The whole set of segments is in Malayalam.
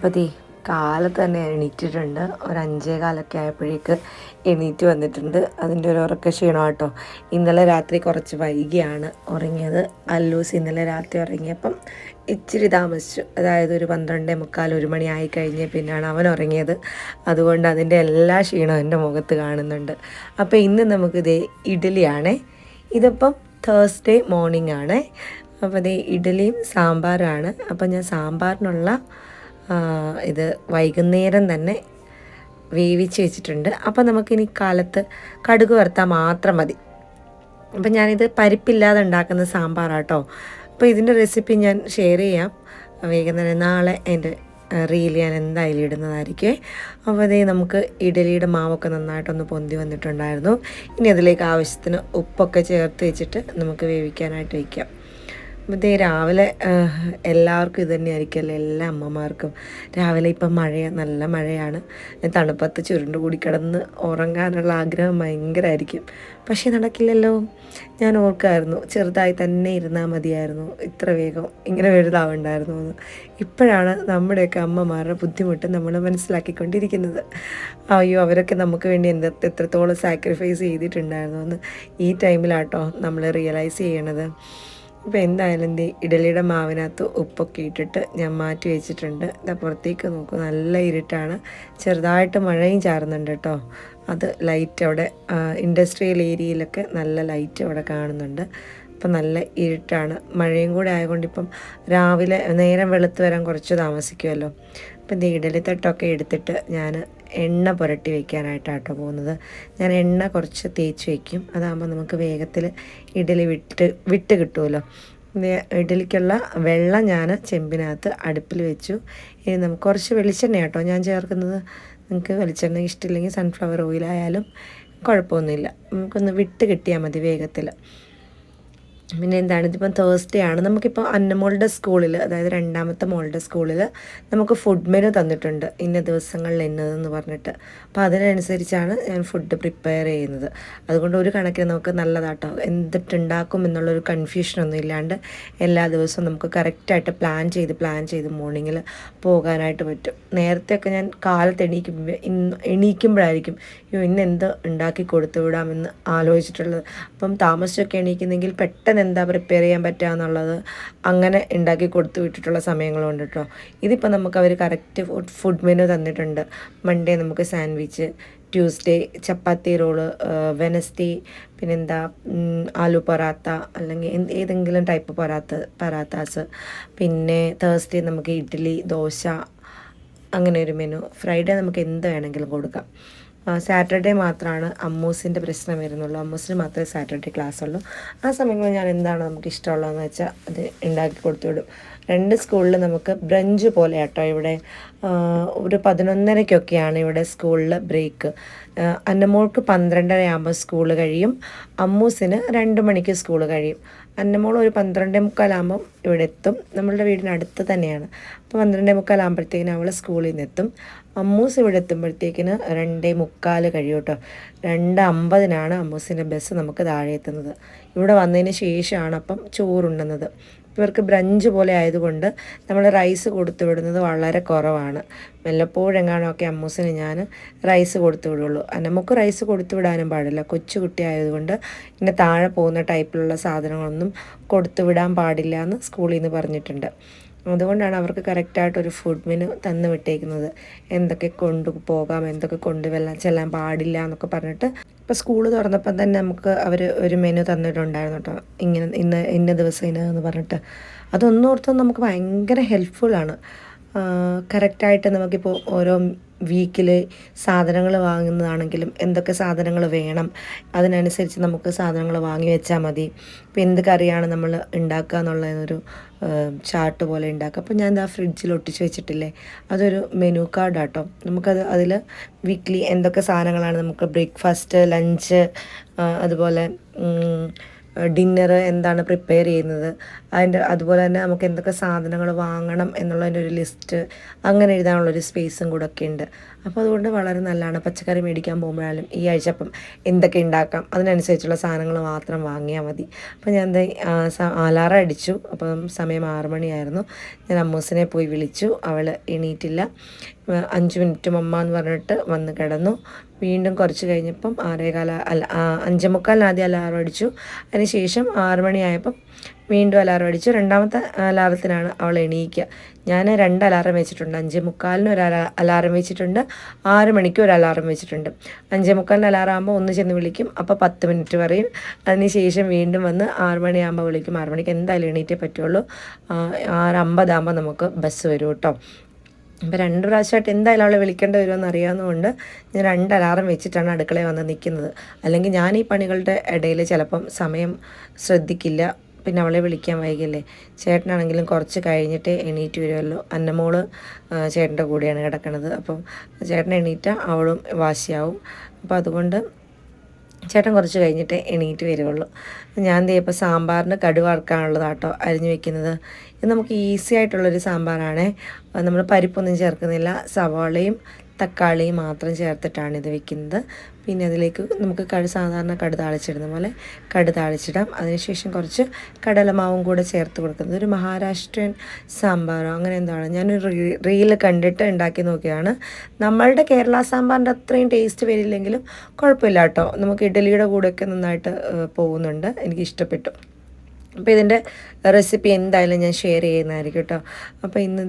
അപ്പോൾ കാലത്ത് തന്നെ എണീറ്റിട്ടുണ്ട്. ഒരു 5:15 ആയപ്പോഴേക്ക് എണീറ്റ് വന്നിട്ടുണ്ട്. അതിൻ്റെ ഒരു ഉറക്ക ക്ഷീണം കേട്ടോ. ഇന്നലെ രാത്രി കുറച്ച് വൈകിയാണ് ഉറങ്ങിയത്. അല്ലൂസ് ഇന്നലെ രാത്രി ഉറങ്ങിയപ്പം ഇച്ചിരി താമസിച്ചു. അതായത് ഒരു 12:45 1 മണി ആയി കഴിഞ്ഞ് പിന്നാണ് അവൻ ഉറങ്ങിയത്. അതുകൊണ്ട് അതിൻ്റെ എല്ലാ ക്ഷീണവും എൻ്റെ മുഖത്ത് കാണുന്നുണ്ട്. അപ്പോൾ ഇന്ന് നമുക്കിത് ഇഡ്ഡലിയാണേ. ഇതിപ്പം തേഴ്സ്ഡേ മോർണിംഗ് ആണ്. അപ്പോൾ ഇഡ്ഡലിയും സാമ്പാറാണ്. അപ്പം ഞാൻ സാമ്പാറിനുള്ള ഇത് വൈകുന്നേരം തന്നെ വേവിച്ച് വെച്ചിട്ടുണ്ട്. അപ്പോൾ നമുക്കിനി കാലത്ത് കടുക് വറുത്താൽ മാത്രം മതി. അപ്പം ഞാനിത് പരിപ്പില്ലാതെ ഉണ്ടാക്കുന്ന സാമ്പാറാട്ടോ. അപ്പോൾ ഇതിൻ്റെ റെസിപ്പി ഞാൻ ഷെയർ ചെയ്യാം വൈകുന്നേരം. നാളെ എൻ്റെ റീൽ ഞാൻ എന്തായാലും ഇടുന്നതായിരിക്കും. അപ്പോൾ നമുക്ക് ഇഡലിയുടെ മാവൊക്കെ നന്നായിട്ടൊന്ന് പൊന്തി വന്നിട്ടുണ്ടായിരുന്നു. ഇനി അതിലേക്ക് ആവശ്യത്തിന് ഉപ്പൊക്കെ ചേർത്ത് വെച്ചിട്ട് നമുക്ക് വേവിക്കാനായിട്ട് വയ്ക്കാം. അപ്പോൾ രാവിലെ എല്ലാവർക്കും ഇത് തന്നെയായിരിക്കുമല്ലോ, എല്ലാ അമ്മമാർക്കും. രാവിലെ ഇപ്പം നല്ല മഴയാണ്. തണുപ്പത്ത് ചുരുണ്ട് കൂടി കിടന്ന് ഉറങ്ങാനുള്ള ആഗ്രഹം ഭയങ്കരമായിരിക്കും. പക്ഷേ നടക്കില്ലല്ലോ. ഞാൻ ഓർക്കായിരുന്നു ചെറുതായി തന്നെ ഇരുന്നാൽ മതിയായിരുന്നു, ഇത്ര വേഗം ഇങ്ങനെ വലുതാവുണ്ടായിരുന്നു എന്ന്. ഇപ്പോഴാണ് നമ്മുടെയൊക്കെ അമ്മമാരുടെ ബുദ്ധിമുട്ട് നമ്മൾ മനസ്സിലാക്കിക്കൊണ്ടിരിക്കുന്നത്. അയ്യോ, അവരൊക്കെ നമുക്ക് വേണ്ടി എത്രത്തോളം സാക്രിഫൈസ് ചെയ്തിട്ടുണ്ടായിരുന്നു എന്ന് ഈ ടൈമിലാട്ടോ നമ്മൾ റിയലൈസ് ചെയ്യണത്. ഇപ്പോൾ എന്തായാലും ഇഡലിയുടെ മാവിനകത്ത് ഉപ്പൊക്കെ ഇട്ടിട്ട് ഞാൻ മാറ്റി വെച്ചിട്ടുണ്ട്. പുറത്തേക്ക് നോക്കും, നല്ല ഇരുട്ടാണ്. ചെറുതായിട്ട് മഴയും ചാറുന്നുണ്ട് കേട്ടോ. അത് ലൈറ്റ് അവിടെ ഇൻഡസ്ട്രിയൽ ഏരിയയിലൊക്കെ നല്ല ലൈറ്റ് അവിടെ കാണുന്നുണ്ട്. അപ്പം നല്ല ഇരുട്ടാണ്. മഴയും കൂടെ ആയതുകൊണ്ട് ഇപ്പം രാവിലെ നേരം വെളുത്ത് വരാൻ കുറച്ച് താമസിക്കുമല്ലോ. അപ്പം ഇഡലി തട്ടൊക്കെ എടുത്തിട്ട് ഞാൻ എണ്ണ പുരട്ടി വയ്ക്കാനായിട്ടാട്ടോ പോകുന്നത്. ഞാൻ എണ്ണ കുറച്ച് തേച്ച് വയ്ക്കും. അതാകുമ്പോൾ നമുക്ക് വേഗത്തിൽ ഇഡലി വിട്ട് കിട്ടുമല്ലോ. ഇഡലിക്കുള്ള വെള്ളം ഞാൻ ചെമ്പിനകത്ത് അടുപ്പിൽ വെച്ചു. ഇനി നമുക്ക് കുറച്ച് വെളിച്ചെണ്ണ കേട്ടോ ഞാൻ ചേർക്കുന്നത്. നിങ്ങൾക്ക് വെളിച്ചെണ്ണ ഇഷ്ടമില്ലെങ്കിൽ സൺഫ്ലവർ ഓയിലായാലും കുഴപ്പമൊന്നുമില്ല. നമുക്കൊന്ന് വിട്ട് കിട്ടിയാൽ മതി വേഗത്തിൽ. പിന്നെ എന്താണ്, ഇതിപ്പം തേഴ്സ്ഡേ ആണ്. നമുക്കിപ്പോൾ അന്നമോളുടെ സ്കൂളിൽ, അതായത് രണ്ടാമത്തെ മോളുടെ സ്കൂളിൽ നമുക്ക് ഫുഡ് മെനു തന്നിട്ടുണ്ട്, ഇന്ന ദിവസങ്ങളിൽ ഇന്നതെന്ന് പറഞ്ഞിട്ട്. അപ്പോൾ അതിനനുസരിച്ചാണ് ഞാൻ ഫുഡ് പ്രിപ്പയർ ചെയ്യുന്നത്. അതുകൊണ്ട് ഒരു കണക്കിന് നമുക്ക് നല്ലതാട്ടോ. എന്തിട്ടുണ്ടാക്കും എന്നുള്ളൊരു കൺഫ്യൂഷനൊന്നും ഇല്ലാണ്ട് എല്ലാ ദിവസവും നമുക്ക് കറക്റ്റായിട്ട് പ്ലാൻ ചെയ്ത് മോർണിംഗിൽ പോകാനായിട്ട് പറ്റും. നേരത്തെയൊക്കെ ഞാൻ കാലത്ത് എണീക്കുമ്പോഴായിരിക്കും ഇന്ന് എന്ത് ഉണ്ടാക്കി കൊടുത്തു വിടാമെന്ന് ആലോചിച്ചിട്ടുള്ളത്. അപ്പം താമസിച്ചൊക്കെ എണീക്കുന്നെങ്കിൽ പെട്ടെന്ന് എന്താ പ്രിപ്പയർ ചെയ്യാൻ പറ്റുക എന്നുള്ളത് അങ്ങനെ ഉണ്ടാക്കി കൊടുത്തു വിട്ടിട്ടുള്ള സമയങ്ങളുണ്ട് കേട്ടോ. ഇതിപ്പോൾ നമുക്ക് അവർ കറക്റ്റ് ഫുഡ് മെനു തന്നിട്ടുണ്ട്. മൺഡേ നമുക്ക് സാൻഡ്വിച്ച്, ട്യൂസ്ഡേ ചപ്പാത്തി റോള്, വെനസ്ഡേ പിന്നെന്താ ആലു പൊറാത്ത അല്ലെങ്കിൽ ഏതെങ്കിലും ടൈപ്പ് പൊറാത്താസ്, പിന്നെ തേഴ്സ്ഡേ നമുക്ക് ഇഡ്ഡലി, ദോശ, അങ്ങനെ ഒരു മെനു. ഫ്രൈഡേ നമുക്ക് എന്ത് വേണമെങ്കിലും കൊടുക്കാം. സാറ്റർഡേ മാത്രമാണ് അമ്മൂസിൻ്റെ പ്രശ്നം വരുന്നുള്ളൂ. അമ്മൂസിന് മാത്രമേ സാറ്റർഡേ ക്ലാസ് ഉള്ളൂ. ആ സമയങ്ങളിൽ ഞാൻ എന്താണ് നമുക്ക് ഇഷ്ടമുള്ളതെന്ന് വെച്ചാൽ അത് ഉണ്ടാക്കി കൊടുത്തു വിടും. 2 സ്കൂളിൽ നമുക്ക് ബ്രഞ്ച് പോലെ കേട്ടോ. ഇവിടെ ഒരു 11:30 ഇവിടെ സ്കൂളിൽ ബ്രേക്ക്. അന്നമോൾക്ക് 12:30 ആകുമ്പോൾ സ്കൂൾ കഴിയും. അമ്മൂസിന് 2 മണിക്ക് സ്കൂൾ കഴിയും. അന്നമോൾ ഒരു 12:45 ആകുമ്പം ഇവിടെ എത്തും. നമ്മളുടെ വീടിനടുത്ത് തന്നെയാണ്. അപ്പോൾ 12:45 ആകുമ്പോഴത്തേക്കിന് അവൾ സ്കൂളിൽ നിന്ന് എത്തും. അമ്മൂസ് ഇവിടെ എത്തുമ്പോഴത്തേക്കിന് 2:45 കഴിയും കേട്ടോ. 2:50 അമ്മൂസിൻ്റെ ബസ് നമുക്ക് താഴെ എത്തുന്നത്. ഇവിടെ വന്നതിന് ശേഷമാണ് അപ്പം ചോറുണ്ടുന്നത്. ഇവർക്ക് ബ്രഞ്ച് പോലെ ആയതുകൊണ്ട് നമ്മൾ റൈസ് കൊടുത്തു വിടുന്നത് വളരെ കുറവാണ്. വല്ലപ്പോഴെങ്ങാനൊക്കെ അമ്മൂസിന് ഞാൻ റൈസ് കൊടുത്തു വിടുള്ളൂ. നമുക്ക് റൈസ് കൊടുത്തു വിടാനും പാടില്ല. കൊച്ചു കുട്ടി ആയതുകൊണ്ട് ഇങ്ങനെ താഴെ പോകുന്ന ടൈപ്പിലുള്ള സാധനങ്ങളൊന്നും കൊടുത്തു വിടാൻ പാടില്ല എന്ന് സ്കൂളിൽ നിന്ന് പറഞ്ഞിട്ടുണ്ട്. അതുകൊണ്ടാണ് അവർക്ക് കറക്റ്റായിട്ടൊരു ഫുഡ് മെനു തന്നു വിട്ടേക്കുന്നത്. എന്തൊക്കെ കൊണ്ടുപോകാം, എന്തൊക്കെ ചെല്ലാൻ പാടില്ല എന്നൊക്കെ പറഞ്ഞിട്ട്. ഇപ്പോൾ സ്കൂൾ തുറന്നപ്പം തന്നെ നമുക്ക് അവർ ഒരു മെനു തന്നിട്ടുണ്ടായിരുന്നു കേട്ടോ. ഇന്ന ദിവസം ഇന്നതെന്ന് പറഞ്ഞിട്ട്. അതൊന്നോർത്ത് നമുക്ക് ഭയങ്കര ഹെൽപ്ഫുള്ളാണ്. കറക്റ്റായിട്ട് നമുക്കിപ്പോൾ ഓരോ വീക്കിൽ സാധനങ്ങൾ വാങ്ങുന്നതാണെങ്കിലും എന്തൊക്കെ സാധനങ്ങൾ വേണം അതിനനുസരിച്ച് നമുക്ക് സാധനങ്ങൾ വാങ്ങി വെച്ചാൽ മതി. ഇപ്പോൾ എന്ത് കറിയാണ് നമ്മൾ ഉണ്ടാക്കുക എന്നുള്ളതൊരു ചാർട്ട് പോലെ ഉണ്ടാക്കുക. അപ്പോൾ ഞാൻ ഫ്രിഡ്ജിൽ ഒട്ടിച്ച് വെച്ചിട്ടില്ലേ, അതൊരു മെനു കാർഡാട്ടോ. നമുക്കത് അതിൽ വീക്ക്ലി എന്തൊക്കെ സാധനങ്ങളാണ് നമുക്ക് ബ്രേക്ക്ഫാസ്റ്റ്, ലഞ്ച്, അതുപോലെ ഡിന്നർ എന്താണ് പ്രിപ്പയർ ചെയ്യുന്നത്, അതുപോലെ തന്നെ നമുക്ക് എന്തൊക്കെ സാധനങ്ങൾ വാങ്ങണം എന്നുള്ളതിൻ്റെ ഒരു ലിസ്റ്റ് അങ്ങനെ എഴുതാനുള്ളൊരു സ്പേസും കൂടെ ഒക്കെ ഉണ്ട്. അപ്പോൾ അതുകൊണ്ട് വളരെ നല്ലതാണ്. പച്ചക്കറി മേടിക്കാൻ പോകുമ്പോഴായാലും ഈ ആഴ്ച അപ്പം എന്തൊക്കെ ഉണ്ടാക്കാം അതിനനുസരിച്ചുള്ള സാധനങ്ങൾ മാത്രം വാങ്ങിയാൽ മതി. അപ്പോൾ ഞാൻ അലാറം അടിച്ചു. അപ്പം സമയം 6 മണിയായിരുന്നു. ഞാൻ അമ്മൂസിനെ പോയി വിളിച്ചു. അവൾ എണീറ്റില്ല. 5 മിനിറ്റ് മമ്മ എന്ന് പറഞ്ഞിട്ട് വന്ന് കിടന്നു. വീണ്ടും കുറച്ച് കഴിഞ്ഞപ്പം 5:45 ആദ്യം അലാറം അടിച്ചു. അതിന് ശേഷം 6 മണിയായപ്പം വീണ്ടും അലാറം അടിച്ചു. രണ്ടാമത്തെ അലാറത്തിനാണ് അവൾ എണീക്കുക. ഞാൻ 2 അലാറം വെച്ചിട്ടുണ്ട്. 5:45 ഒരു അലാറം വെച്ചിട്ടുണ്ട്, 6 മണിക്ക് ഒരു അലാറം വെച്ചിട്ടുണ്ട്. 5:45 അലാറം ആകുമ്പോൾ ഒന്ന് ചെന്ന് വിളിക്കും, അപ്പോൾ 10 മിനിറ്റ് പറയും. അതിന് ശേഷം വീണ്ടും വന്ന് 6 മണിയാകുമ്പോൾ വിളിക്കും. 6 മണിക്ക് എന്തായാലും എണീറ്റേ പറ്റുള്ളൂ. 6:50 ആകുമ്പോൾ നമുക്ക് ബസ് വരും കേട്ടോ. അപ്പോൾ 2 പ്രാവശ്യമായിട്ട് എന്തായാലും അവളെ വിളിക്കേണ്ടി വരുമെന്ന് അറിയാവുന്നതുകൊണ്ട് ഞാൻ 2 അലാറം വെച്ചിട്ടാണ് അടുക്കളയിൽ വന്ന് നിൽക്കുന്നത്. അല്ലെങ്കിൽ ഞാൻ ഈ പണികളുടെ ഇടയിൽ ചിലപ്പം സമയം ശ്രദ്ധിക്കില്ല. പിന്നെ അവളെ വിളിക്കാൻ വൈകില്ലേ. ചേട്ടനാണെങ്കിലും കുറച്ച് കഴിഞ്ഞിട്ടേ എണീറ്റ് വരുമല്ലോ. അന്നമോള് ചേട്ടൻ്റെ കൂടെയാണ് കിടക്കണത്. അപ്പം ചേട്ടൻ എണീറ്റാൽ അവളും വാശിയാവും. അപ്പോൾ അതുകൊണ്ട് ചേട്ടൻ കുറച്ച് കഴിഞ്ഞിട്ടേ എണീറ്റ് വരുള്ളൂ. ഞാൻ ഇപ്പോൾ സാമ്പാറിന് കടുക് വറുക്കാനുള്ളതാട്ടോ അരിഞ്ഞു വെക്കുന്നത്. ഇത് നമുക്ക് ഈസി ആയിട്ടുള്ളൊരു സാമ്പാറാണേ. നമ്മൾ പരിപ്പൊന്നും ചേർക്കുന്നില്ല, സവാളയും തക്കാളിയും മാത്രം ചേർത്തിട്ടാണ് ഇത് വെക്കുന്നത്. പിന്നെ അതിലേക്ക് നമുക്ക് സാധാരണ കടുക് താളിച്ചിടുന്ന പോലെ കടുക് താളിച്ചിടാം. അതിനുശേഷം കുറച്ച് കടലമാവും കൂടെ ചേർത്ത് കൊടുക്കുന്നത്. ഒരു മഹാരാഷ്ട്രൻ സാമ്പാറോ അങ്ങനെ എന്താണ്, ഞാനൊരു റീൽ കണ്ടിട്ട് ഉണ്ടാക്കി നോക്കിയാണ്. നമ്മളുടെ കേരള സാമ്പാറിൻ്റെ അത്രയും ടേസ്റ്റ് വരില്ലെങ്കിലും കുഴപ്പമില്ല കേട്ടോ. നമുക്ക് ഇഡ്ഡലിയുടെ കൂടെയൊക്കെ നന്നായിട്ട് പോകുന്നുണ്ട്. എനിക്ക് ഇഷ്ടപ്പെട്ടു. അപ്പോൾ ഇതിൻ്റെ റെസിപ്പി എന്തായാലും ഞാൻ ഷെയർ ചെയ്യുന്നതായിരിക്കും കേട്ടോ. അപ്പോൾ ഇന്ന്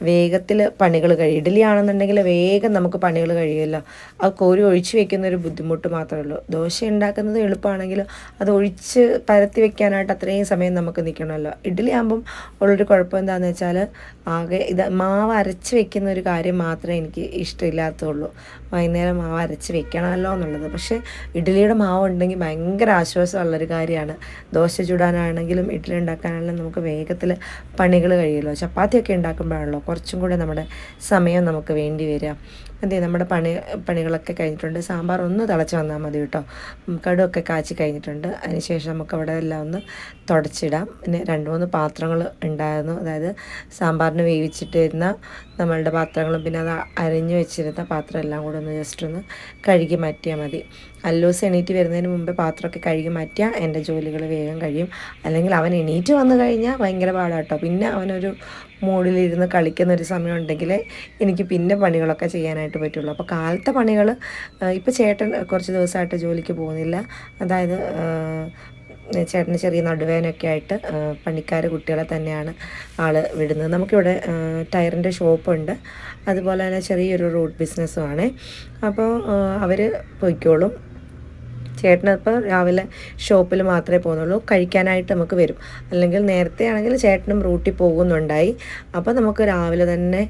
വേഗത്തിൽ പണികൾ കഴിയും. ഇഡ്ഡലി ആണെന്നുണ്ടെങ്കിൽ വേഗം നമുക്ക് പണികൾ കഴിയുമല്ലോ. ആ കോരി ഒഴിച്ച് വെക്കുന്ന ഒരു ബുദ്ധിമുട്ട് മാത്രമേ ഉള്ളൂ. ദോശ ഉണ്ടാക്കുന്നത് എളുപ്പമാണെങ്കിലും അത് ഒഴിച്ച് പരത്തി വെക്കാനായിട്ട് അത്രയും സമയം നമുക്ക് നിൽക്കണമല്ലോ. ഇഡ്ഡലി ആകുമ്പം ഉള്ളൊരു കുഴപ്പം എന്താണെന്ന് വെച്ചാൽ ആകെ മാവ് അരച്ച് വെക്കുന്ന ഒരു കാര്യം മാത്രമേ എനിക്ക് ഇഷ്ടമില്ലാത്തുള്ളൂ. വൈകുന്നേരം മാവ് അരച്ച് വെക്കണമല്ലോ എന്നുള്ളത്. പക്ഷേ ഇഡ്ഡലിയുടെ മാവ് ഉണ്ടെങ്കിൽ ഭയങ്കര ആശ്വാസമുള്ളൊരു കാര്യമാണ്. ദോശ ചുടാനാണെങ്കിലും ഇഡ്ഡലി ഉണ്ടാക്കാനാണെങ്കിലും നമുക്ക് വേഗത്തിൽ പണികൾ കഴിയുമല്ലോ. ചപ്പാത്തിയൊക്കെ ഉണ്ടാക്കുമ്പോഴാണല്ലോ കുറച്ചും കൂടെ നമ്മുടെ സമയം നമുക്ക് വേണ്ടി വരിക. അതെ, നമ്മുടെ പണികളൊക്കെ കഴിഞ്ഞിട്ടുണ്ട്. സാമ്പാർ ഒന്ന് തിളച്ച് വന്നാൽ മതി കേട്ടോ. കടുവൊക്കെ കാച്ചി കഴിഞ്ഞിട്ടുണ്ട്. അതിനുശേഷം നമുക്ക് അവിടെ എല്ലാം ഒന്ന് തുടച്ചിടാം. പിന്നെ 2-3 പാത്രങ്ങൾ ഉണ്ടായിരുന്നു. അതായത് സാമ്പാറിന് വേവിച്ചിട്ടിരുന്ന നമ്മളുടെ പാത്രങ്ങളും പിന്നെ അത് അരിഞ്ഞു വെച്ചിരുന്ന പാത്രം എല്ലാം കൂടെ ഒന്ന് ജസ്റ്റ് ഒന്ന് കഴുകി മാറ്റിയാൽ മതി. അല്ലൂസ് എണീറ്റ് വരുന്നതിന് മുമ്പേ പാത്രമൊക്കെ കഴുകി മാറ്റിയാൽ എൻ്റെ ജോലികൾ വേഗം കഴിയും. അല്ലെങ്കിൽ അവൻ എണീറ്റ് വന്നു കഴിഞ്ഞാൽ ഭയങ്കര പാടാട്ടോ. പിന്നെ അവനൊരു മൂഡിലിരുന്ന് കളിക്കുന്നൊരു സമയം ഉണ്ടെങ്കിൽ എനിക്ക് പിന്നെ പണികളൊക്കെ ചെയ്യാനായിട്ട് പറ്റുള്ളൂ. അപ്പോൾ കാലത്തെ പണികൾ ഇപ്പോൾ ചേട്ടൻ കുറച്ച് ദിവസമായിട്ട് ജോലിക്ക് പോകുന്നില്ല. അതായത് ചേട്ടന് ചെറിയ നടുവേനൊക്കെ ആയിട്ട് പണിക്കാർ കുട്ടികളെ തന്നെയാണ് ആൾ വിടുന്നത്. നമുക്കിവിടെ ടയറിൻ്റെ ഷോപ്പുണ്ട്, അതുപോലെ തന്നെ ചെറിയൊരു റൂട്ട് ബിസിനസ്സുമാണ്. അപ്പോൾ അവർ പൊയ്ക്കോളും. ചേട്ടനിപ്പോൾ രാവിലെ ഷോപ്പിൽ മാത്രമേ പോകുന്നുള്ളൂ. കഴിക്കാനായിട്ട് നമുക്ക് വരും. അല്ലെങ്കിൽ നേരത്തെ ആണെങ്കിൽ ചേട്ടനും റൂട്ടിൽ പോകുന്നുണ്ടായി. അപ്പോൾ നമുക്ക് രാവിലെ തന്നെ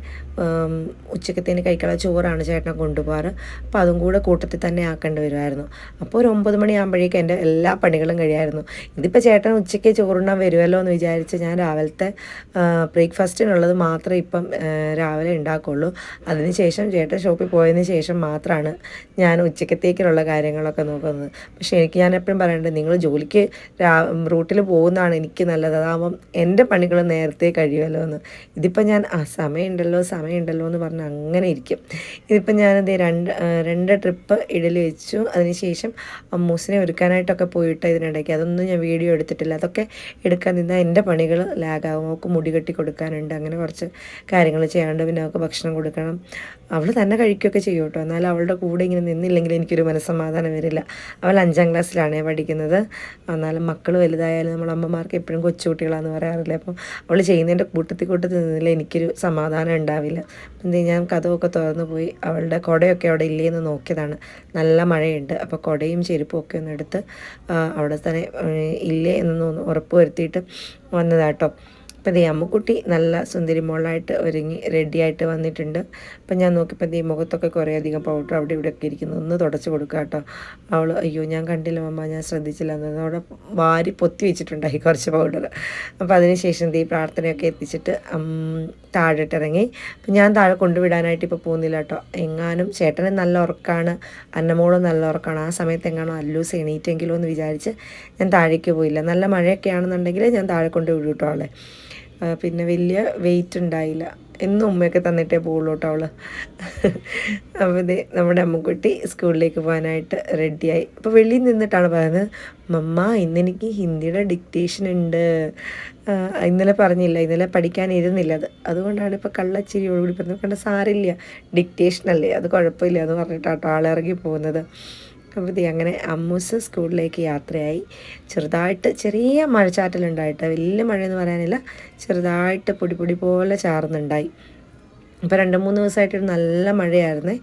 ഉച്ചക്കത്തേന് കഴിക്കാനുള്ള ചോറാണ് ചേട്ടനെ കൊണ്ടുപോകാറ്. അപ്പോൾ അതും കൂടെ കൂട്ടത്തിൽ തന്നെ ആക്കേണ്ടി വരുമായിരുന്നു. അപ്പോൾ ഒരു 9 മണിയാകുമ്പോഴേക്കും എൻ്റെ എല്ലാ പണികളും കഴിയായിരുന്നു. ഇതിപ്പോൾ ചേട്ടൻ ഉച്ചയ്ക്ക് ചോറുണ്ണാൻ വരുമല്ലോ എന്ന് വിചാരിച്ച് ഞാൻ രാവിലത്തെ ബ്രേക്ക്ഫാസ്റ്റിനുള്ളത് മാത്രമേ ഇപ്പം രാവിലെ ഉണ്ടാക്കുള്ളൂ. അതിനുശേഷം ചേട്ടൻ ഷോപ്പിൽ പോയതിന് ശേഷം മാത്രമാണ് ഞാൻ ഉച്ചക്കത്തേക്കുള്ള കാര്യങ്ങളൊക്കെ നോക്കുന്നത്. പക്ഷേ ഞാൻ എപ്പോഴും പറയേണ്ടത്, നിങ്ങൾ ജോലിക്ക് റൂട്ടിൽ പോകുന്നതാണ് എനിക്ക് നല്ലത്. അതാകുമ്പം എൻ്റെ പണികൾ നേരത്തെ കഴിയുമല്ലോ എന്ന്. ഇതിപ്പോൾ ഞാൻ സമയമുണ്ടല്ലോ എന്ന് പറഞ്ഞ് അങ്ങനെ ഇരിക്കും. ഇതിപ്പോൾ ഞാനത് രണ്ട് ട്രിപ്പ് ഇഡലി വെച്ചു. അതിനുശേഷം അമ്മൂസിനെ ഒരുക്കാനായിട്ടൊക്കെ പോയിട്ട് ഇതിനിടയ്ക്ക് അതൊന്നും ഞാൻ വീഡിയോ എടുത്തിട്ടില്ല. അതൊക്കെ എടുക്കാൻ നിന്നാൽ എൻ്റെ പണികൾ ലാഗാകും. അവൾക്ക് മുടി കെട്ടി കൊടുക്കാനുണ്ട്, അങ്ങനെ കുറച്ച് കാര്യങ്ങൾ ചെയ്യാനുണ്ട്. പിന്നെ അവൾക്ക് ഭക്ഷണം കൊടുക്കണം. അവൾ തന്നെ കഴിക്കുകയൊക്കെ ചെയ്യും കേട്ടോ. എന്നാലും അവളുടെ കൂടെ ഇങ്ങനെ നിന്നില്ലെങ്കിൽ എനിക്കൊരു മനസ്സമാധാനം വരില്ല. അവൾ 5ാം ക്ലാസ്സിലാണ് പഠിക്കുന്നത്. എന്നാലും മക്കൾ വലുതായാലും നമ്മൾ അമ്മമാർക്ക് എപ്പോഴും കൊച്ചുകുട്ടികളാണെന്ന് പറയാറില്ല. അപ്പം അവൾ ചെയ്യുന്നതിൻ്റെ കൂട്ടത്തിൽ നിന്നില്ല എനിക്കൊരു സമാധാനം ഉണ്ടാവില്ല. ഞാൻ കഥമൊക്കെ തുറന്നു പോയി അവളുടെ കുടയൊക്കെ അവിടെ ഇല്ലേന്ന് നോക്കിയതാണ്. നല്ല മഴയുണ്ട്. അപ്പോൾ കുടയും ചെരുപ്പും ഒക്കെ ഒന്ന് എടുത്ത് അവിടെ തന്നെ ഇല്ലേ എന്നൊന്ന് ഉറപ്പ് വരുത്തിയിട്ട് വന്നതാട്ടോ. അപ്പോൾ അമ്മുക്കുട്ടി നല്ല സുന്ദരി മോളായിട്ട് ഒരുങ്ങി റെഡിയായിട്ട് വന്നിട്ടുണ്ട്. അപ്പം ഞാൻ നോക്കിയപ്പോൾ മുഖത്തൊക്കെ കുറേ അധികം പൗഡർ അവിടെ ഇവിടെയൊക്കെ ഇരിക്കുന്നു. ഒന്ന് തുടച്ച് കൊടുക്കുക കേട്ടോ. അവൾ അയ്യോ ഞാൻ കണ്ടില്ല മമ്മ, ഞാൻ ശ്രദ്ധിച്ചില്ല എന്ന് അവിടെ വാരി പൊത്തി വെച്ചിട്ടുണ്ടായി കുറച്ച് പൗഡർ. അപ്പോൾ അതിനുശേഷം പ്രാർത്ഥനയൊക്കെ എത്തിച്ചിട്ട് താഴോട്ടിറങ്ങി. അപ്പം ഞാൻ താഴെ കൊണ്ടുവിടാനായിട്ട് ഇപ്പോൾ പോകുന്നില്ല കേട്ടോ. എങ്ങാനും ചേട്ടന് നല്ല ഉറക്കമാണ്, അന്നമോളും നല്ല ഉറക്കമാണ്. ആ സമയത്ത് എങ്ങാനും അല്ലൂസ് എണീറ്റെങ്കിലോ എന്ന് വിചാരിച്ച് ഞാൻ താഴേക്ക് പോയില്ല. നല്ല മഴയൊക്കെ ആണെന്നുണ്ടെങ്കിൽ ഞാൻ താഴെ കൊണ്ട് വിടും കേട്ടോ അവളെ. പിന്നെ വലിയ വെയിറ്റ് ഉണ്ടായില്ല. എന്നും ഉമ്മയൊക്കെ തന്നിട്ടേ പോവുള്ളൂ കേട്ടോ അവൾ. അപ്പോൾ ഇത് നമ്മുടെ അമ്മുക്കുട്ടി സ്കൂളിലേക്ക് പോകാനായിട്ട് റെഡിയായി. അപ്പോൾ വെളിയിൽ നിന്നിട്ടാണ് പറയുന്നത്, മമ്മ ഇന്നെനിക്ക് ഹിന്ദിയുടെ ഡിക്റ്റേഷൻ ഉണ്ട്. ഇന്നലെ പറഞ്ഞില്ല, ഇന്നലെ പഠിക്കാനിരുന്നില്ല അതുകൊണ്ടാണ് ഇപ്പോൾ കള്ളച്ചിരിയോടുകൂടി പറഞ്ഞത്. കണ്ട സാരില്ല, ഡിക്റ്റേഷനല്ലേ, അത് കുഴപ്പമില്ല എന്ന് പറഞ്ഞിട്ടാട്ടോ ആളിറങ്ങി പോകുന്നത്. അപ്പോൾ അങ്ങനെ അമ്മൂസ് സ്കൂളിലേക്ക് യാത്രയായി. ചെറുതായിട്ട് ചെറിയ മഴച്ചാറ്റലുണ്ടായിട്ട്, വലിയ മഴയെന്ന് പറയാനില്ല, ചെറുതായിട്ട് പൊടി പോലെ ചാറുന്നുണ്ടായി. ഇപ്പോൾ 2-3 ദിവസമായിട്ട് നല്ല മഴയായിരുന്നേ.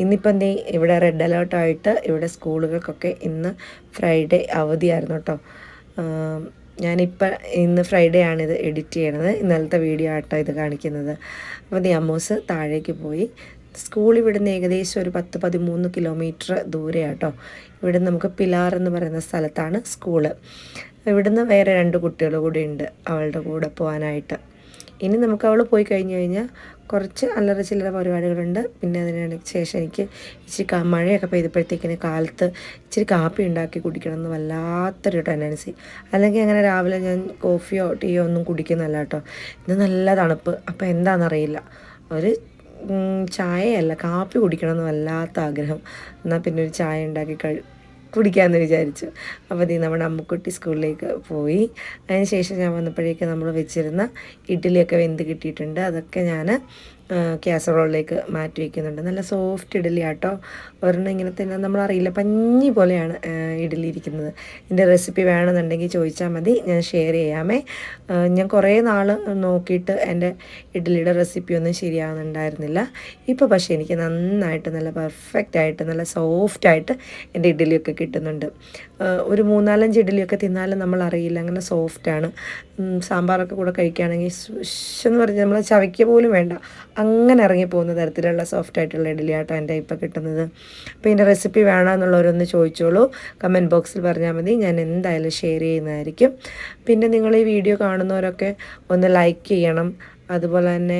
ഇന്നിപ്പോൾ എന്തേ ഇവിടെ റെഡ് അലേർട്ടായിട്ട് ഇവിടെ സ്കൂളുകൾക്കൊക്കെ ഇന്ന് ഫ്രൈഡേ അവധിയായിരുന്നു കേട്ടോ. ഞാനിപ്പോൾ ഇന്ന് ഫ്രൈഡേ ആണിത് എഡിറ്റ് ചെയ്യണത്. ഇന്നലത്തെ വീഡിയോ ആട്ടോ ഇത് കാണിക്കുന്നത്. അപ്പോൾ അമ്മൂസ് താഴേക്ക് പോയി. സ്കൂൾ ഇവിടുന്ന് ഏകദേശം ഒരു 10-13 കിലോമീറ്റർ ദൂരെയാട്ടോ. ഇവിടുന്ന് നമുക്ക് പിലാർ എന്ന് പറയുന്ന സ്ഥലത്താണ് സ്കൂള്. ഇവിടുന്ന് വേറെ 2 കുട്ടികൾ കൂടി ഉണ്ട് അവളുടെ കൂടെ പോകാനായിട്ട്. ഇനി നമുക്ക് അവൾ പോയി കഴിഞ്ഞാൽ കുറച്ച് അല്ലറ ചില്ലറ പരിപാടികളുണ്ട്. പിന്നെ അതിന് ശേഷം എനിക്ക് ഇച്ചിരി മഴയൊക്കെ പെയ്തപ്പോഴത്തേക്കിന് കാലത്ത് ഇച്ചിരി കാപ്പി ഉണ്ടാക്കി കുടിക്കണം എന്ന് വല്ലാത്തൊരു ടെൻഡൻസി. അല്ലെങ്കിൽ അങ്ങനെ രാവിലെ ഞാൻ കോഫിയോ ടീയോ ഒന്നും കുടിക്കുന്നതല്ല കേട്ടോ. ഇത് നല്ല തണുപ്പ്. അപ്പോൾ എന്താണെന്നറിയില്ല, ഒരു ചായയല്ല കാപ്പി കുടിക്കണമെന്ന് വല്ലാത്ത ആഗ്രഹം. എന്നാൽ പിന്നെ ഒരു ചായ ഉണ്ടാക്കി കുടിക്കാമെന്ന് വിചാരിച്ചു. അപ്പോൾ നമ്മുടെ അമ്മുക്കുട്ടി സ്കൂളിലേക്ക് പോയി. അതിന് ശേഷം ഞാൻ വന്നപ്പോഴേക്ക് നമ്മൾ വെച്ചിരുന്ന ഇഡ്ഡലിയൊക്കെ വെന്ത് കിട്ടിയിട്ടുണ്ട്. അതൊക്കെ ഞാൻ കാസറോളിലേക്ക് മാറ്റി വയ്ക്കുന്നുണ്ട്. നല്ല സോഫ്റ്റ് ഇഡ്ഡലി ആട്ടോ. ഒരെണ്ണം ഇങ്ങനെ തന്നെ നമ്മളറിയില്ല, പഞ്ഞി പോലെയാണ് ഇഡ്ഡലി ഇരിക്കുന്നത്. ഇതിൻ്റെ റെസിപ്പി വേണമെന്നുണ്ടെങ്കിൽ ചോദിച്ചാൽ മതി, ഞാൻ ഷെയർ ചെയ്യാമേ. ഞാൻ കുറേ നാൾ നോക്കിയിട്ട് എൻ്റെ ഇഡ്ഡലിയുടെ റെസിപ്പി ഒന്നും ശരിയാവുന്നുണ്ടായിരുന്നില്ല. ഇപ്പോൾ പക്ഷേ എനിക്ക് നന്നായിട്ട് നല്ല പെർഫെക്റ്റായിട്ട് നല്ല സോഫ്റ്റായിട്ട് എൻ്റെ ഇഡ്ഡലിയൊക്കെ കിട്ടുന്നുണ്ട്. ഒരു 3-4 ഇഡ്ഡലിയൊക്കെ തിന്നാലും നമ്മളറിയില്ല, അങ്ങനെ സോഫ്റ്റാണ്. സാമ്പാറൊക്കെ കൂടെ കഴിക്കുകയാണെങ്കിൽ എന്ന് പറഞ്ഞാൽ നമ്മൾ ചവയ്ക്കുക പോലും വേണ്ട, അങ്ങനെ ഇറങ്ങിപ്പോകുന്ന തരത്തിലുള്ള സോഫ്റ്റായിട്ടുള്ള ഇഡ്ഡലി ആട്ടോ എൻ്റെ ഇപ്പോൾ കിട്ടുന്നത്. അപ്പോൾ ഇതിൻ്റെ റെസിപ്പി വേണമെന്നുള്ളവരൊന്ന് ചോദിച്ചോളൂ, കമൻറ്റ് ബോക്സിൽ പറഞ്ഞാൽ മതി, ഞാൻ എന്തായാലും ഷെയർ ചെയ്യുന്നതായിരിക്കും. പിന്നെ നിങ്ങൾ ഈ വീഡിയോ കാണുന്നവരൊക്കെ ഒന്ന് ലൈക്ക് ചെയ്യണം. അതുപോലെ തന്നെ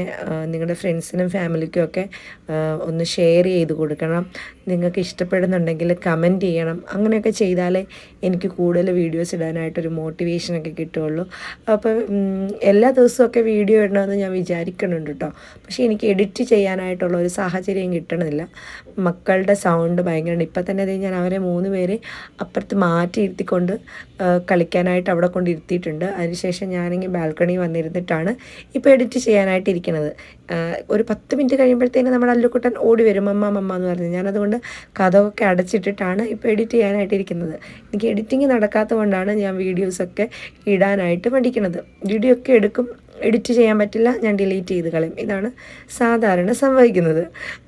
നിങ്ങളുടെ ഫ്രണ്ട്സിനും ഫാമിലിക്കും ഒക്കെ ഒന്ന് ഷെയർ ചെയ്ത് കൊടുക്കണം. നിങ്ങൾക്ക് ഇഷ്ടപ്പെടുന്നുണ്ടെങ്കിൽ കമൻറ്റ് ചെയ്യണം. അങ്ങനെയൊക്കെ ചെയ്താലേ എനിക്ക് കൂടുതൽ വീഡിയോസ് ഇടാനായിട്ടൊരു മോട്ടിവേഷനൊക്കെ കിട്ടുകയുള്ളൂ. അപ്പോൾ എല്ലാ ദിവസമൊക്കെ വീഡിയോ ഇടണമെന്ന് ഞാൻ വിചാരിക്കുന്നുണ്ട് കേട്ടോ. പക്ഷേ എനിക്ക് എഡിറ്റ് ചെയ്യാനായിട്ടുള്ള ഒരു സാഹചര്യം കിട്ടണമെന്നില്ല. മക്കളുടെ സൗണ്ട് ഭയങ്കരമാണ്. ഇപ്പം തന്നെ ഞാൻ അവരെ 3 പേരെ അപ്പുറത്ത് മാറ്റിയിരുത്തിക്കൊണ്ട് കളിക്കാനായിട്ട് അവിടെ കൊണ്ടിരുത്തിയിട്ടുണ്ട്. അതിനുശേഷം ഞാനെങ്കിൽ ബാൽക്കണി വന്നിരുന്നിട്ടാണ് ഇപ്പോൾ എഡിറ്റ് ചെയ്യാനായിട്ടിരിക്കുന്നത്. ഒരു 10 മിനിറ്റ് കഴിയുമ്പോഴത്തേനും നമ്മുടെ അല്ലുക്കുട്ടൻ ഓടി വരും, മമ്മ എന്ന് പറഞ്ഞ്. ഞാനതുകൊണ്ട് കഥയൊക്കെ അടച്ചിട്ടിട്ടാണ് ഇപ്പോൾ എഡിറ്റ് ചെയ്യാനായിട്ടിരിക്കുന്നത്. എനിക്ക് എഡിറ്റിങ് നടക്കാത്തത് കൊണ്ടാണ് ഞാൻ വീഡിയോസൊക്കെ ഇടാനായിട്ട് പഠിക്കുന്നത്. വീഡിയോ ഒക്കെ എടുക്കും, എഡിറ്റ് ചെയ്യാൻ പറ്റില്ല, ഞാൻ ഡിലീറ്റ് ചെയ്ത് കളയും. ഇതാണ് സാധാരണ സംഭവിക്കുന്നത്.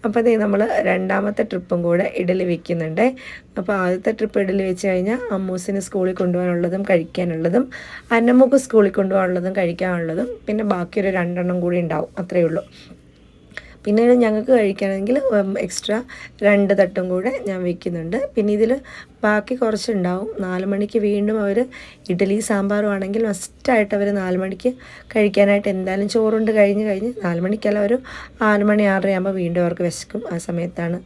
അപ്പോൾ നമ്മൾ 2ാമത്തെ ട്രിപ്പും കൂടെ ഇഡലി വെക്കുന്നുണ്ട്. അപ്പോൾ ആദ്യത്തെ ട്രിപ്പ് ഇഡലി വെച്ച് കഴിഞ്ഞാൽ അമ്മൂസിന് സ്കൂളിൽ കൊണ്ടുപോകാനുള്ളതും കഴിക്കാനുള്ളതും, അന്നമ്മൂക്ക് സ്കൂളിൽ കൊണ്ടുപോകാനുള്ളതും കഴിക്കാനുള്ളതും, പിന്നെ ബാക്കി ഒരു 2 എണ്ണം കൂടി ഉണ്ടാവും, അത്രയേ ഉള്ളൂ. പിന്നെ ഞങ്ങൾക്ക് കഴിക്കണമെങ്കിൽ എക്സ്ട്രാ 2 തട്ടും കൂടെ ഞാൻ വയ്ക്കുന്നുണ്ട്. പിന്നെ ഇതിൽ ബാക്കി കുറച്ചുണ്ടാവും. 4 മണിക്ക് വീണ്ടും അവർ ഇഡ്ഡലി സാമ്പാറും ആണെങ്കിൽ മസ്റ്റായിട്ട് അവർ 4 മണിക്ക് കഴിക്കാനായിട്ട് എന്തായാലും ചോറുണ്ട് കഴിഞ്ഞ് 4 മണിക്കല്ല, ഒരു 6 മണി 6:30 ആകുമ്പോൾ വീണ്ടും അവർക്ക് വിശക്കും. ആ സമയത്താണ്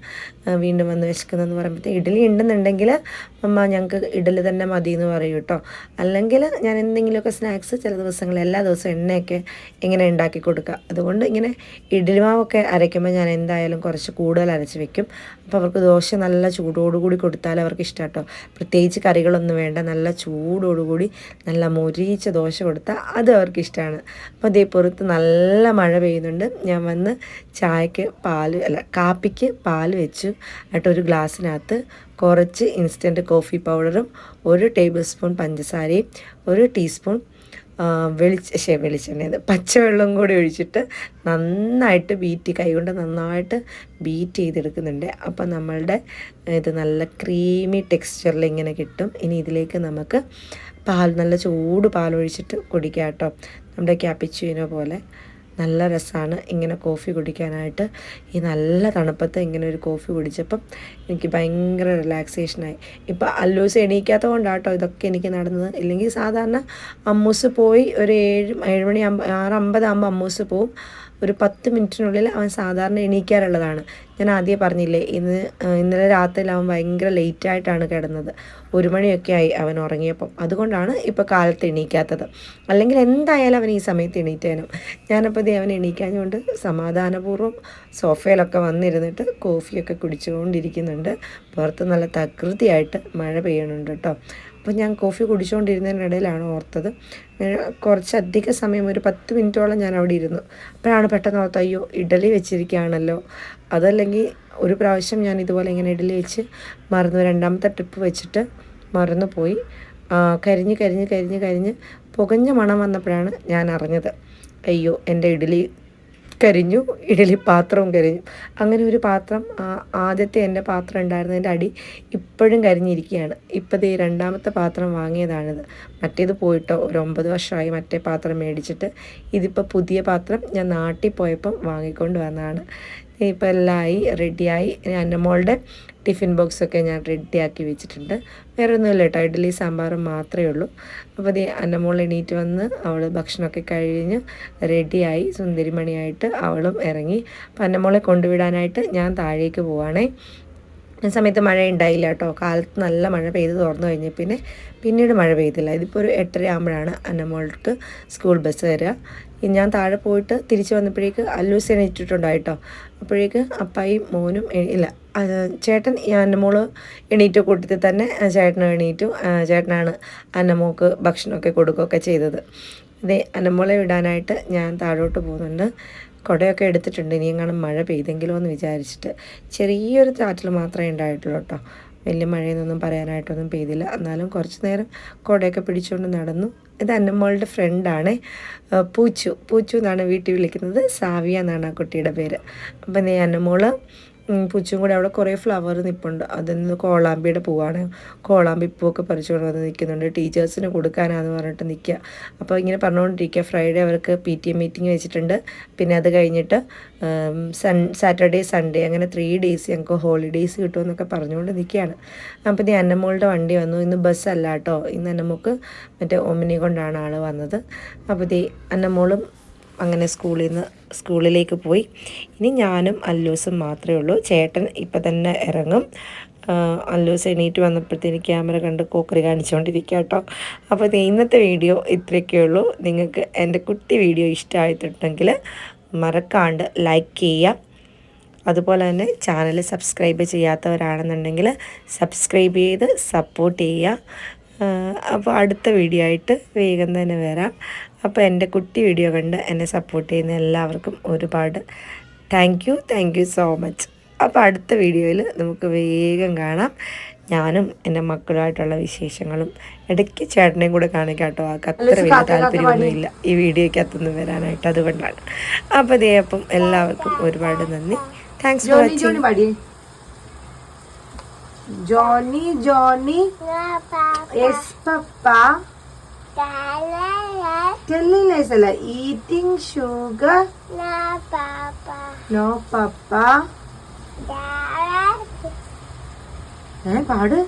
വീണ്ടും വന്ന് വിശക്കുന്നതെന്ന് പറയുമ്പോഴത്തേക്ക് ഇഡ്ഡലി ഉണ്ടെന്നുണ്ടെങ്കിൽ അമ്മ ഞങ്ങൾക്ക് ഇഡ്ഡലി തന്നെ മതി എന്ന് പറയും കേട്ടോ. അല്ലെങ്കിൽ ഞാൻ എന്തെങ്കിലുമൊക്കെ സ്നാക്സ് ചില ദിവസങ്ങളിൽ, എല്ലാ ദിവസവും എണ്ണയൊക്കെ ഇങ്ങനെ ഉണ്ടാക്കി കൊടുക്കുക. അതുകൊണ്ട് ഇങ്ങനെ ഇഡ്ഡലി മാവൊക്കെ അരയ്ക്കുമ്പോൾ ഞാൻ എന്തായാലും കുറച്ച് കൂടുതൽ അരച്ച് വെക്കും. അപ്പോൾ അവർക്ക് ദോശ നല്ല ചൂടോടുകൂടി കൊടുത്താൽ അവർക്ക് ഇഷ്ടം കേട്ടോ. പ്രത്യേകിച്ച് കറികളൊന്നും വേണ്ട, നല്ല ചൂടോടുകൂടി നല്ല മൊരിയിച്ച ദോശ കൊടുത്താൽ അത് അവർക്ക് ഇഷ്ടമാണ്. അപ്പോൾ അതേ പുറത്ത് നല്ല മഴ പെയ്യുന്നുണ്ട്. ഞാൻ വന്ന് കാപ്പിക്ക് പാൽ വെച്ചു. എന്നിട്ട് ഒരു ഗ്ലാസ്സിനകത്ത് കുറച്ച് ഇൻസ്റ്റൻറ്റ് കോഫി പൗഡറും 1 ടേബിൾ സ്പൂൺ പഞ്ചസാരയും 1 ടീസ്പൂൺ വെളിച്ചെണ്ണ പച്ചവെള്ളം കൂടി ഒഴിച്ചിട്ട് നന്നായിട്ട് കൈകൊണ്ട് നന്നായിട്ട് ബീറ്റ് ചെയ്തെടുക്കുന്നുണ്ട്. അപ്പം നമ്മളുടെ ഇത് നല്ല ക്രീമി ടെക്സ്ചറിൽ ഇങ്ങനെ കിട്ടും. ഇനി ഇതിലേക്ക് നമുക്ക് നല്ല ചൂട് പാലൊഴിച്ചിട്ട് കുടിക്കാം കേട്ടോ. നമ്മുടെ ക്യാപ്പിച്ചിനോ പോലെ നല്ല രസമാണ് ഇങ്ങനെ കോഫി കുടിക്കാനായിട്ട്. ഈ നല്ല തണുപ്പത്ത് ഇങ്ങനെ ഒരു കോഫി കുടിച്ചപ്പം എനിക്ക് ഭയങ്കര റിലാക്സേഷനായി. ഇപ്പം അല്ലൂസ് എണീക്കാത്തത് കൊണ്ടാട്ടോ ഇതൊക്കെ എനിക്ക് നടന്നത്. ഇല്ലെങ്കിൽ സാധാരണ അമ്മൂസ് പോയി ഒരു 7 മണി 6:50 ആകുമ്പോൾ അമ്മൂസ് പോവും. ഒരു 10 മിനിറ്റിനുള്ളിൽ അവൻ സാധാരണ എണീക്കാറുള്ളതാണ്. ഞാൻ ആദ്യമേ പറഞ്ഞില്ലേ, ഇന്നലെ രാത്രിയിൽ അവൻ ഭയങ്കര ലേറ്റായിട്ടാണ് കിടന്നത്. 1 മണിയൊക്കെ ആയി അവൻ ഉറങ്ങിയപ്പം. അതുകൊണ്ടാണ് ഇപ്പോൾ കാലത്ത് എണീക്കാത്തത്. അല്ലെങ്കിൽ എന്തായാലും അവൻ ഈ സമയത്ത് എണീറ്റേനും. ഞാനപ്പോൾ അവൻ എണീക്കാഞ്ഞുകൊണ്ട് സമാധാനപൂർവ്വം സോഫയിലൊക്കെ വന്നിരുന്നിട്ട് കോഫിയൊക്കെ കുടിച്ചുകൊണ്ടിരിക്കുന്നുണ്ട്. പുറത്ത് നല്ല തകൃതിയായിട്ട് മഴ പെയ്യണുണ്ട് കേട്ടോ. അപ്പോൾ ഞാൻ കോഫി കുടിച്ചുകൊണ്ടിരുന്നതിനിടയിലാണ് ഓർത്തത്, കുറച്ചധിക സമയം ഒരു 10 മിനിറ്റോളം ഞാൻ അവിടെ ഇരുന്നു. അപ്പോഴാണ് പെട്ടെന്ന് ഓർത്തത്, അയ്യോ ഇഡലി വെച്ചിരിക്കുകയാണല്ലോ. അതല്ലെങ്കിൽ ഒരു പ്രാവശ്യം ഞാൻ ഇതുപോലെ ഇങ്ങനെ ഇഡലി വെച്ച് മറന്നു, 2ാമത്തെ ട്രിപ്പ് വെച്ചിട്ട് മറന്നു പോയി. കരിഞ്ഞ് പുകഞ്ഞ മണം വന്നപ്പോഴാണ് ഞാൻ അറിഞ്ഞത്, അയ്യോ എൻ്റെ ഇഡലി കരിഞ്ഞു, ഇഡലി പാത്രവും കരിഞ്ഞു. അങ്ങനെ ഒരു പാത്രം, ആദ്യത്തെ എൻ്റെ പാത്രം ഉണ്ടായിരുന്നതിൻ്റെ അടി ഇപ്പോഴും കരിഞ്ഞിരിക്കുകയാണ്. ഇപ്പോൾ ഈ 2ാമത്തെ പാത്രം വാങ്ങിയതാണിത്. മറ്റേത് പോയിട്ടോ ഒരു 9 വർഷമായി മറ്റേ പാത്രം മേടിച്ചിട്ട്. ഇതിപ്പോൾ പുതിയ പാത്രം ഞാൻ നാട്ടിൽ പോയപ്പം വാങ്ങിക്കൊണ്ട് വന്നതാണ്. ഇപ്പോൾ എല്ലാം ആയി, റെഡിയായി. അന്നമോളുടെ ടിഫിൻ ബോക്സൊക്കെ ഞാൻ റെഡിയാക്കി വെച്ചിട്ടുണ്ട്. വേറെ ഒന്നുമില്ല കേട്ടോ, ഇഡ്ഡലി സാമ്പാറും മാത്രമേ ഉള്ളൂ. അപ്പോൾ അന്നമോൾ എണീറ്റ് വന്ന് അവൾ ഭക്ഷണമൊക്കെ കഴിഞ്ഞ് റെഡിയായി സുന്ദരിമണിയായിട്ട് അവളും ഇറങ്ങി. അപ്പോൾ അന്നമോളെ കൊണ്ടുവിടാനായിട്ട് ഞാൻ താഴേക്ക് പോവുകയാണേ. ആ സമയത്ത് മഴ ഉണ്ടായില്ല കേട്ടോ. കാലത്ത് നല്ല മഴ പെയ്ത് തുറന്നു കഴിഞ്ഞ് പിന്നീട് മഴ പെയ്തില്ല. ഇതിപ്പോൾ ഒരു 8:30 ആകുമ്പോഴാണ് അന്നമോൾക്ക് സ്കൂൾ ബസ് വരിക. ഞാൻ താഴെ പോയിട്ട് തിരിച്ച് വന്നപ്പോഴേക്ക് അല്ലൂസ് എണീറ്റിട്ടുണ്ടായിട്ടോ. അപ്പോഴേക്ക് അപ്പായും മോനും ഇല്ല, ചേട്ടൻ അന്നമോള് എണീറ്റ കൂട്ടത്തിൽ തന്നെ ചേട്ടനും എണീറ്റു. ചേട്ടനാണ് അന്നമോൾക്ക് ഭക്ഷണമൊക്കെ കൊടുക്കുകയൊക്കെ ചെയ്തത്. അന്നമോളെ വിടാനായിട്ട് ഞാൻ താഴോട്ട് പോകുന്നുണ്ട്. കുടയൊക്കെ എടുത്തിട്ടുണ്ട്, ഇനി എങ്ങാനും മഴ പെയ്തെങ്കിലോ എന്ന് വിചാരിച്ചിട്ട്. ചെറിയൊരു ചാറ്റൽ മാത്രമേ ഉണ്ടായിട്ടുള്ളൂ കേട്ടോ. വലിയ മഴയെന്നൊന്നും പറയാനായിട്ടൊന്നും പെയ്തില്ല. എന്നാലും കുറച്ച് നേരം കുടയൊക്കെ പിടിച്ചുകൊണ്ട് നടന്നു. ഇത് അന്നമോളുടെ ഫ്രണ്ടാണ്, പൂച്ചു എന്നാണ് വീട്ടിൽ വിളിക്കുന്നത്. സാവിയ എന്നാണ് ആ കുട്ടിയുടെ പേര്. അപ്പം അന്നമോള് പൂച്ചും കൂടെ അവിടെ കുറേ ഫ്ലവർ നിൽപ്പുണ്ട്. അതിൽ നിന്ന് കോളാമ്പിയുടെ പൂവാണ്. കോളാമ്പി പൂവൊക്കെ പറിച്ചുകൊണ്ട് വന്ന് നിൽക്കുന്നുണ്ട്. ടീച്ചേഴ്സിന് കൊടുക്കാനാന്ന് പറഞ്ഞിട്ട് നിൽക്കുക. അപ്പോൾ ഇങ്ങനെ പറഞ്ഞുകൊണ്ടിരിക്കുക. ഫ്രൈഡേ അവർക്ക് PTA മീറ്റിംഗ് വെച്ചിട്ടുണ്ട്. പിന്നെ അത് കഴിഞ്ഞിട്ട് സാറ്റർഡേ സൺഡേ അങ്ങനെ 3 ഡേയ്സ് ഞങ്ങൾക്ക് ഹോളിഡേയ്സ് കിട്ടുമെന്നൊക്കെ പറഞ്ഞുകൊണ്ട് നിൽക്കുകയാണ്. അപ്പോൾ അന്നമോളുടെ വണ്ടി വന്നു. ഇന്ന് ബസ്സല്ല കേട്ടോ, ഇന്ന് അന്നമോൾക്ക് മറ്റേ ഒമിനി കൊണ്ടാണ് ആൾ വന്നത്. അപ്പോൾ അന്നമോളും അങ്ങനെ സ്കൂളിലേക്ക് പോയി. ഇനി ഞാനും അല്ലൂസും മാത്രമേ ഉള്ളൂ. ചേട്ടൻ ഇപ്പം തന്നെ ഇറങ്ങും. അല്ലൂസ് എണീറ്റ് വന്നപ്പോഴത്തേന് ക്യാമറ കണ്ട് കോക്കറി കാണിച്ചുകൊണ്ടിരിക്കുക കേട്ടോ. അപ്പോൾ ഇന്നത്തെ വീഡിയോ ഇത്രയൊക്കെ ഉള്ളൂ. നിങ്ങൾക്ക് എൻ്റെ കുട്ടി വീഡിയോ ഇഷ്ടമായിട്ടുണ്ടെങ്കിൽ മറക്കാണ്ട് ലൈക്ക് ചെയ്യുക. അതുപോലെ തന്നെ ചാനൽ സബ്സ്ക്രൈബ് ചെയ്യാത്തവരാണെന്നുണ്ടെങ്കിൽ സബ്സ്ക്രൈബ് ചെയ്ത് സപ്പോർട്ട് ചെയ്യുക. അപ്പോൾ അടുത്ത വീഡിയോ ആയിട്ട് വേഗം തന്നെ വരാം. അപ്പോൾ എൻ്റെ കുട്ടി വീഡിയോ കണ്ട് എന്നെ സപ്പോർട്ട് ചെയ്യുന്ന എല്ലാവർക്കും ഒരുപാട് താങ്ക് യു സോ മച്ച്. അപ്പോൾ അടുത്ത വീഡിയോയിൽ നമുക്ക് വേഗം കാണാം. ഞാനും എൻ്റെ മക്കളുമായിട്ടുള്ള വിശേഷങ്ങളും ഇടയ്ക്ക് ചേട്ടനെയും കൂടെ കാണിക്കാം കേട്ടോ. ആൾക്ക് അത്ര വലിയ താല്പര്യമൊന്നുമില്ല ഈ വീഡിയോയ്ക്കകത്തൊന്നും വരാനായിട്ട്, അതുകൊണ്ടാണ്. അപ്പോൾ അപ്പം എല്ലാവർക്കും ഒരുപാട് നന്ദി. Thanks for watching. Johnny, yes papa. Telling lies alla. Eating sugar. No papa. പാട്.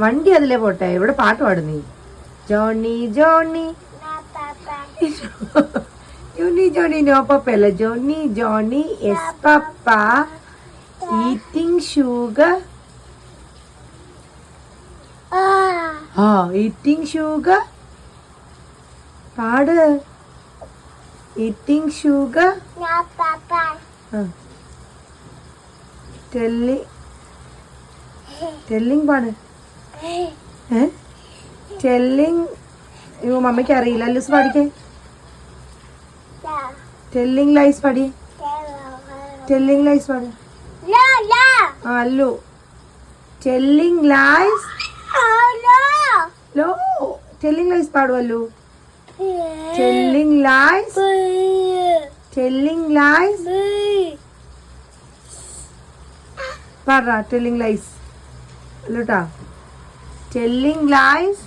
വണ്ടി അതിലേ പോട്ടെ, ഇവിടെ പാട്ട് പാട് നീ. Johnny. Johnny no papa അല്ല. Johnny yes papa. Eating sugar. Eating sugar. പാട്. Eating sugar. No papa. Telling പാട്. Telling. അയ്യോ മമ്മയ്ക്ക് അറിയില്ല. ലൂസ് പാടിക്കേ. Telling lies പാടിയേ. Telling lies പാട്. Hello. Telling lies. No. Telling lies പാടും അല്ലു. Telling lies. പറ telling lies. അല്ലുട്ടാ. Telling lies.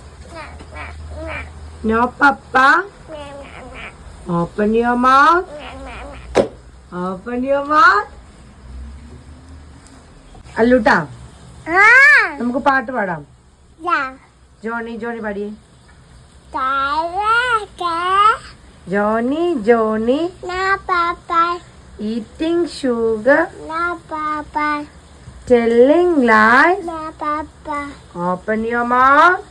No papa. Open your mouth. അല്ലൂട്ടാ, നമുക്ക് പാട്ട് പാടാം. Johnny പാടിയേ. Johnny, Johnny. No, Papa. Eating sugar. No, Papa. Telling lies. No, Papa. Open your mouth.